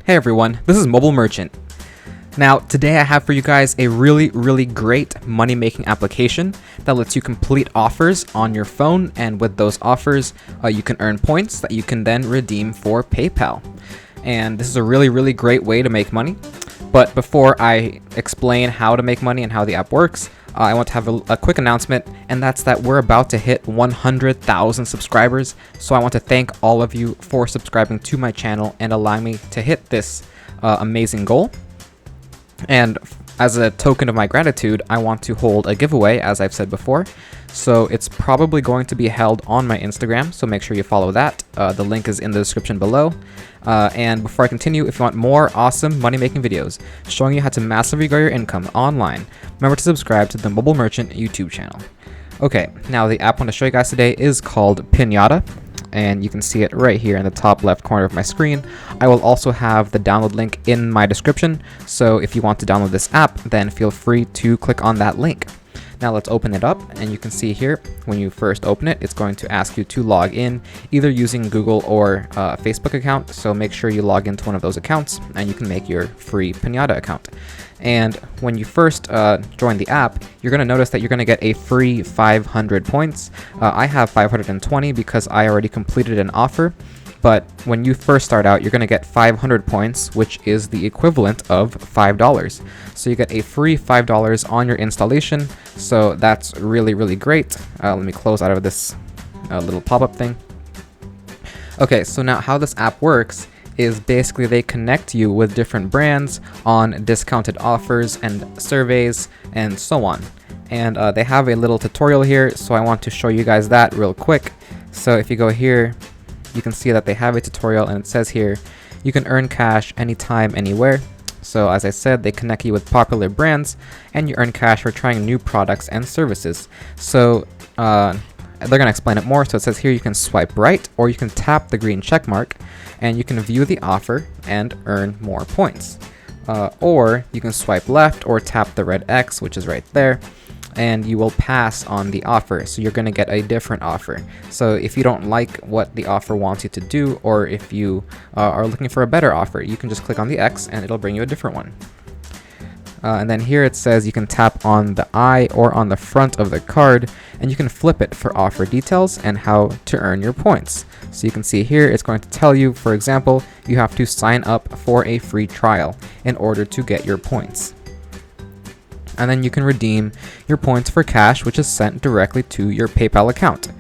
Hey everyone, this is Mobile Merchant. Now, today I have for you guys a really great money-making application that lets you complete offers on your phone, and with those offers, you can earn points that you can then redeem for PayPal. And this is a really great way to make money. But before I explain how to make money and how the app works, I want to have a quick announcement, and that's that we're about to hit 100,000 subscribers. So I want to thank all of you for subscribing to my channel and allowing me to hit this amazing goal. And as a token of my gratitude, I want to hold a giveaway, as I've said before. So it's probably going to be held on my Instagram, so make sure you follow that. The link is in the description below. And before I continue, if you want more awesome money-making videos showing you how to massively grow your income online, remember to subscribe to the Mobile Merchant YouTube channel. Okay, now the app I want to show you guys today is called PINATA, and you can see it right here in the top left corner of my screen. I will also have the download link in my description, so if you want to download this app, then feel free to click on that link. Now let's open it up, and you can see here, when you first open it, it's going to ask you to log in, either using Google or a Facebook account, so make sure you log into one of those accounts, and you can make your free PINATA account. And when you first join the app, you're going to notice that you're going to get a free 500 points. I have 520 because I already completed an offer. But when you first start out, you're going to get 500 points, which is the equivalent of $5. So you get a free $5 on your installation. So that's really great. Let me close out of this little pop-up thing. Okay, so now how this app works is basically they connect you with different brands on discounted offers and surveys and so on. And they have a little tutorial here, so I want to show you guys that real quick. So if you go here, you can see that they have a tutorial, and it says here, you can earn cash anytime, anywhere. So as I said, they connect you with popular brands, and you earn cash for trying new products and services. So they're going to explain it more. So it says here you can swipe right, or you can tap the green check mark, and you can view the offer and earn more points. Or you can swipe left or tap the red X, which is right there, and you will pass on the offer. So you're going to get a different offer. So if you don't like what the offer wants you to do, or if you are looking for a better offer, you can just click on the X and it'll bring you a different one. And then here it says you can tap on the eye or on the front of the card, and you can flip it for offer details and how to earn your points. So you can see here it's going to tell you, for example, you have to sign up for a free trial in order to get your points. And then you can redeem your points for cash, which is sent directly to your PayPal account.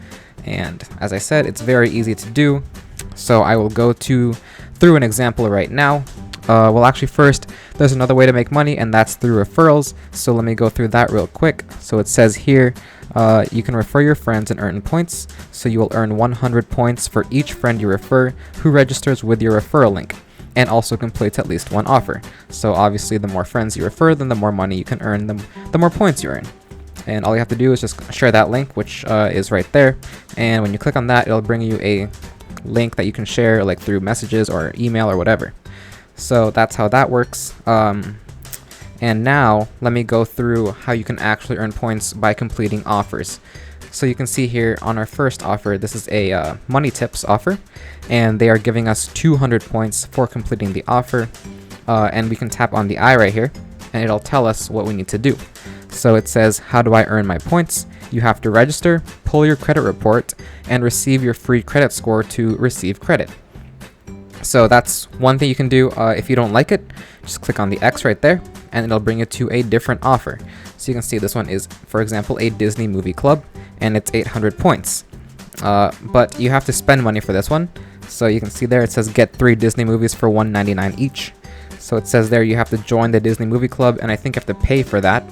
And as I said, it's very easy to do. So I will go through an example right now. Well, actually first, there's another way to make money, and that's through referrals. So let me go through that real quick. So it says here, you can refer your friends and earn points. So you will earn 100 points for each friend you refer who registers with your referral link and also completes at least one offer. So obviously the more friends you refer, then the more money you can earn, the more points you earn. And all you have to do is just share that link, which is right there. And when you click on that, it'll bring you a link that you can share like through messages or email or whatever. So that's how that works. And now let me go through how you can actually earn points by completing offers. So you can see here on our first offer, this is a money tips offer, and they are giving us 200 points for completing the offer. And we can tap on the eye right here, and it'll tell us what we need to do. So it says, how do I earn my points? You have to register, pull your credit report, and receive your free credit score to receive credit. So that's one thing you can do. If you don't like it, just click on the X right there, and it'll bring you to a different offer. So you can see this one is, for example, a Disney movie club, and it's 800 points. But you have to spend money for this one. So you can see there it says get 3 Disney movies for $1.99 each. So it says there you have to join the Disney movie club, and I think you have to pay for that.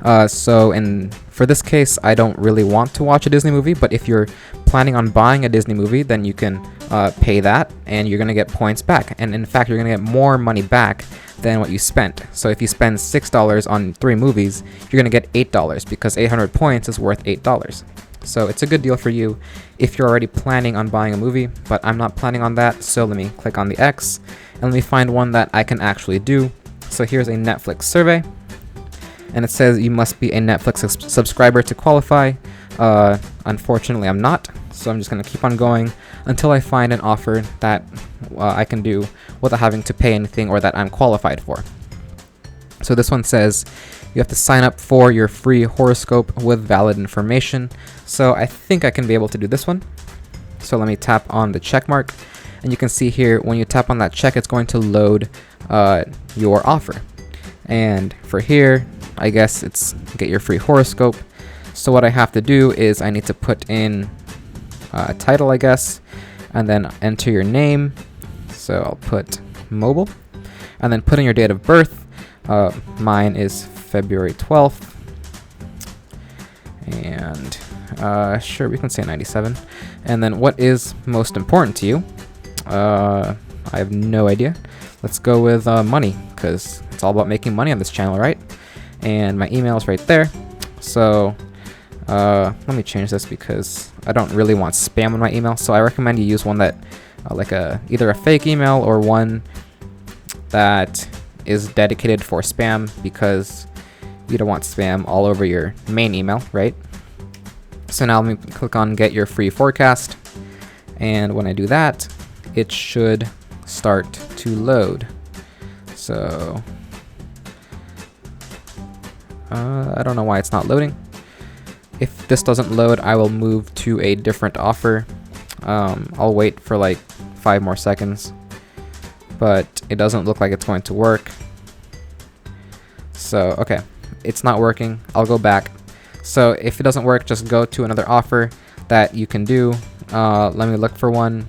For this case, I don't really want to watch a Disney movie, but if you're planning on buying a Disney movie, then you can pay that, and you're going to get points back. And in fact, you're going to get more money back than what you spent. So if you spend $6 on 3 movies, you're going to get $8 because 800 points is worth $8. So it's a good deal for you if you're already planning on buying a movie, but I'm not planning on that. So let me click on the X, and let me find one that I can actually do. So here's a Netflix survey. And it says you must be a Netflix subscriber to qualify. Unfortunately, I'm not. So I'm just going to keep on going until I find an offer that I can do without having to pay anything or that I'm qualified for. So this one says you have to sign up for your free horoscope with valid information. So I think I can be able to do this one. So let me tap on the check mark, and you can see here when you tap on that check, it's going to load your offer. And for here, I guess it's get your free horoscope. So what I have to do is I need to put in a title, I guess, and then enter your name. So I'll put mobile, and then put in your date of birth. Mine is February 12th, and sure, we can say 97. And then what is most important to you? I have no idea. Let's go with money, because it's all about making money on this channel, right? And my email is right there. So let me change this because I don't really want spam on my email. So I recommend you use one that like either a fake email or one that is dedicated for spam, because you don't want spam all over your main email, right? So now let me click on get your free forecast, and when I do that, it should start to load. So I don't know why it's not loading. If this doesn't load, I will move to a different offer. I'll wait for like 5 more seconds, but it doesn't look like it's going to work. So okay, it's not working. I'll go back. So if it doesn't work, just go to another offer that you can do. Let me look for one,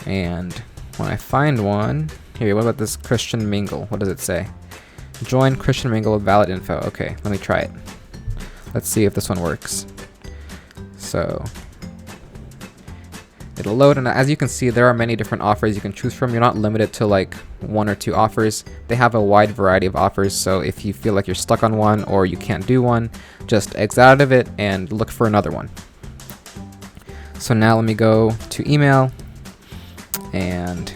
and when I find one here, what about this Christian Mingle? What does it say? Join Christian Mingle with valid info. Okay, let me try it. Let's see if this one works. So it'll load, and as you can see, there are many different offers you can choose from. You're not limited to like 1 or 2 offers. They have a wide variety of offers, so if you feel like you're stuck on one or you can't do one, just exit out of it and look for another one. So now let me go to email, and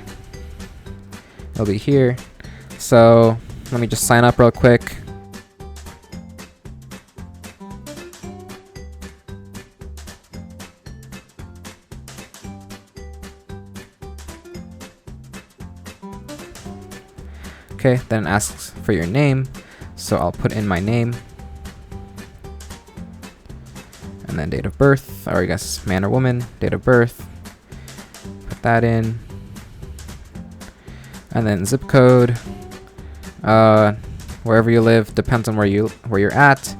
it'll be here. So let me just sign up real quick. Okay, then it asks for your name, so I'll put in my name, and then date of birth, or I guess man or woman, date of birth, put that in, and then zip code, wherever you live, depends on where you're at.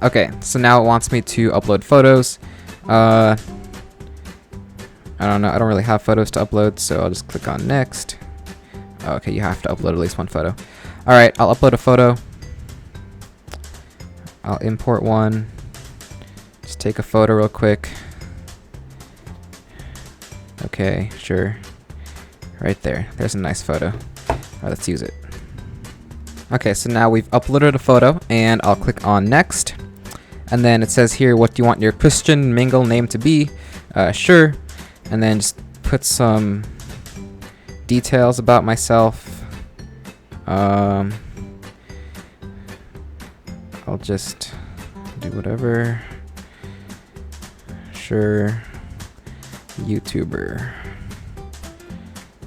Okay, so now it wants me to upload photos. I don't know, I don't really have photos to upload, so I'll just click on next. Okay, you have to upload at least one photo. Alright, I'll upload a photo. I'll import one. Just take a photo real quick. Okay, sure. Right there. There's a nice photo. Alright, let's use it. Okay, so now we've uploaded a photo, and I'll click on next. And then it says here, what do you want your Christian Mingle name to be? Sure. And then just put some details about myself. I'll just do whatever. Sure. YouTuber.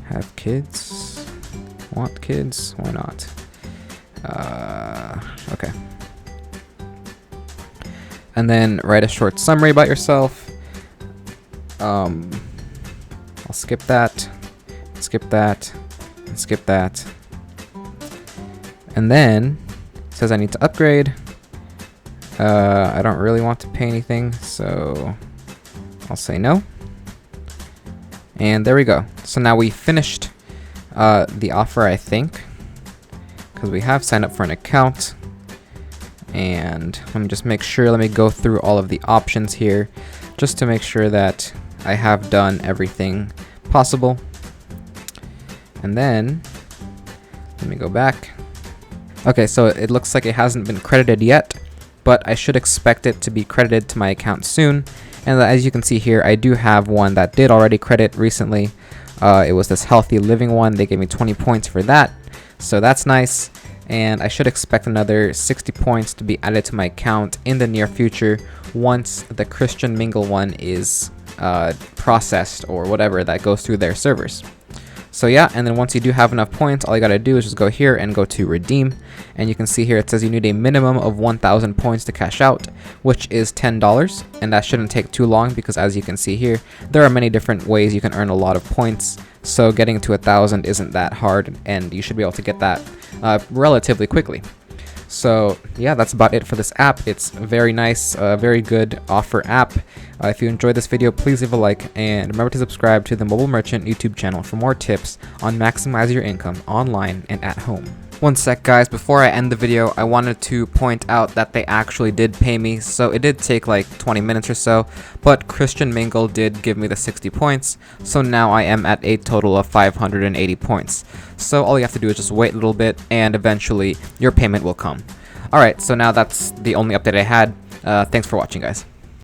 Have kids? Want kids? Why not? Okay. And then write a short summary about yourself. I'll skip that. Skip that, and skip that. And then it says I need to upgrade. I don't really want to pay anything, so I'll say no. And there we go. So now we finished the offer, I think, because we have signed up for an account. And let me just make sure, let me go through all of the options here just to make sure that I have done everything possible. And then let me go back. Okay, so it looks like it hasn't been credited yet, but I should expect it to be credited to my account soon. And as you can see here, I do have one that did already credit recently. It was this healthy living one. They gave me 20 points for that, so that's nice. and I should expect another 60 points to be added to my account in the near future once the Christian Mingle one is processed or whatever that goes through their servers. So yeah, and then once you do have enough points, all you gotta do is just go here and go to redeem, and you can see here it says you need a minimum of 1,000 points to cash out, which is $10, and that shouldn't take too long because as you can see here, there are many different ways you can earn a lot of points, so getting to 1,000 isn't that hard, and you should be able to get that relatively quickly. So yeah, that's about it for this app. It's very nice, very good offer app. If you enjoyed this video, please leave a like, and remember to subscribe to the Mobile Merchant YouTube channel for more tips on maximizing your income online and at home. One sec guys, before I end the video, I wanted to point out that they actually did pay me, so it did take like 20 minutes or so, but Christian Mingle did give me the 60 points, so now I am at a total of 580 points. So all you have to do is just wait a little bit, and eventually your payment will come. Alright, so now that's the only update I had. Thanks for watching guys.